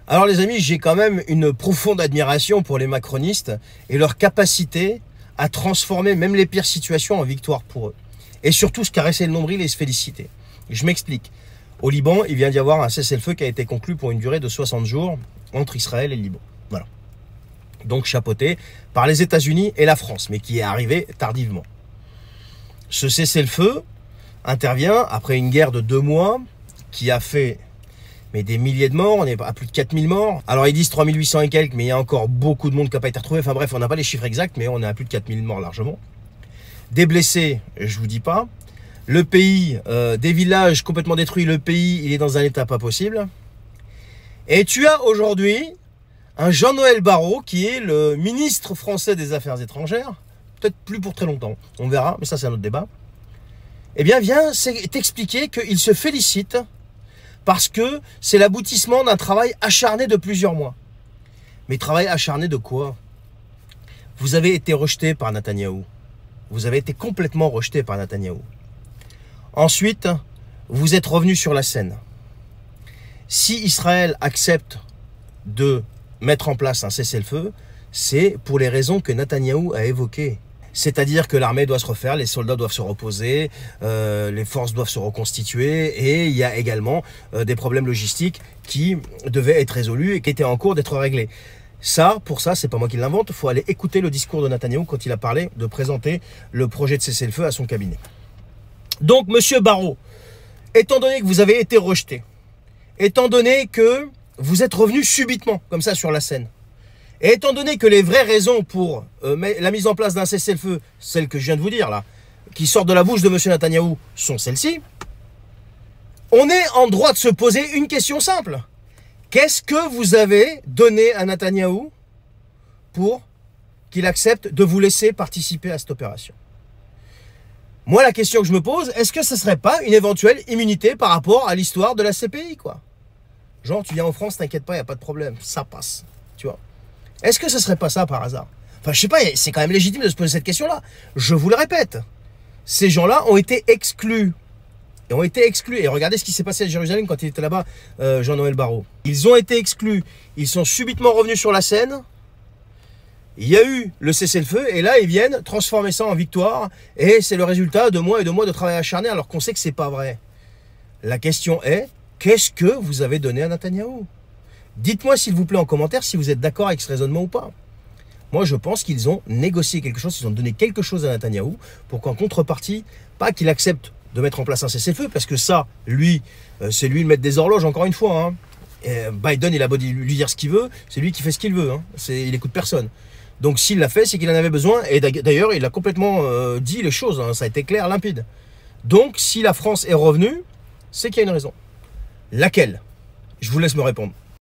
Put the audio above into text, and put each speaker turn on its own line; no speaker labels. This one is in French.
Alors les amis, j'ai quand même une profonde admiration pour les macronistes et leur capacité à transformer même les pires situations en victoire pour eux. Et surtout se caresser le nombril et se féliciter. Je m'explique. Au Liban, il vient d'y avoir un cessez-le-feu qui a été conclu pour une durée de 60 jours entre Israël et le Liban. Voilà. Donc chapeauté par les États-Unis et la France, mais qui est arrivé tardivement. Ce cessez-le-feu intervient après une guerre de 2 mois qui a fait des milliers de morts, on est à plus de 4000 morts. Alors ils disent 3800 et quelques, mais il y a encore beaucoup de monde qui n'a pas été retrouvé. Enfin bref, on n'a pas les chiffres exacts, mais on est à plus de 4000 morts largement. Des blessés, je vous dis pas. Le pays, des villages complètement détruits, le pays, il est dans un état pas possible. Et tu as aujourd'hui un Jean-Noël Barrot, qui est le ministre français des Affaires étrangères, peut-être plus pour très longtemps, on verra, mais ça c'est un autre débat. Eh bien, vient t'expliquer qu'il se félicite parce que c'est l'aboutissement d'un travail acharné de plusieurs mois. Mais travail acharné de quoi? Vous avez été rejeté par Netanyahou. Vous avez été complètement rejeté par Netanyahou. Ensuite, vous êtes revenu sur la scène. Si Israël accepte de mettre en place un cessez-le-feu, c'est pour les raisons que Netanyahou a évoquées. C'est-à-dire que l'armée doit se refaire, les soldats doivent se reposer, les forces doivent se reconstituer, et il y a également des problèmes logistiques qui devaient être résolus et qui étaient en cours d'être réglés. Ça, pour ça, c'est pas moi qui l'invente, il faut aller écouter le discours de Netanyahou quand il a parlé de présenter le projet de cessez-le-feu à son cabinet. Donc, monsieur Barrot, étant donné que vous avez été rejeté, étant donné que vous êtes revenu subitement, comme ça, sur la scène, et étant donné que les vraies raisons pour la mise en place d'un cessez-le-feu, celles que je viens de vous dire là, qui sortent de la bouche de M. Netanyahou, sont celles-ci, on est en droit de se poser une question simple. Qu'est-ce que vous avez donné à Netanyahou pour qu'il accepte de vous laisser participer à cette opération? Moi, la question que je me pose, est-ce que ce ne serait pas une éventuelle immunité par rapport à l'histoire de la CPI, quoi? Genre, tu viens en France, t'inquiète pas, il n'y a pas de problème, ça passe, tu vois. Est-ce que ce serait pas ça par hasard? Enfin, je sais pas, c'est quand même légitime de se poser cette question-là. Je vous le répète, ces gens-là ont été exclus. Et ont été exclus. Et regardez ce qui s'est passé à Jérusalem quand il était là-bas, Jean-Noël Barrot. Ils ont été exclus. Ils sont subitement revenus sur la scène. Il y a eu le cessez-le-feu. Et là, ils viennent transformer ça en victoire. Et c'est le résultat de mois et de mois de travail acharné, alors qu'on sait que c'est pas vrai. La question est, qu'est-ce que vous avez donné à Netanyahou? Dites-moi s'il vous plaît en commentaire si vous êtes d'accord avec ce raisonnement ou pas. Moi je pense qu'ils ont négocié quelque chose, ils ont donné quelque chose à Netanyahou pour qu'en contrepartie, pas qu'il accepte de mettre en place un cessez-le-feu, parce que ça, lui, c'est lui le maître des horloges encore une fois. Hein. Biden, il a beau lui dire ce qu'il veut, c'est lui qui fait ce qu'il veut, hein. Il écoute personne. Donc s'il l'a fait, c'est qu'il en avait besoin, et d'ailleurs il a complètement dit les choses, hein. Ça a été clair, limpide. Donc si la France est revenue, c'est qu'il y a une raison. Laquelle? Je vous laisse me répondre.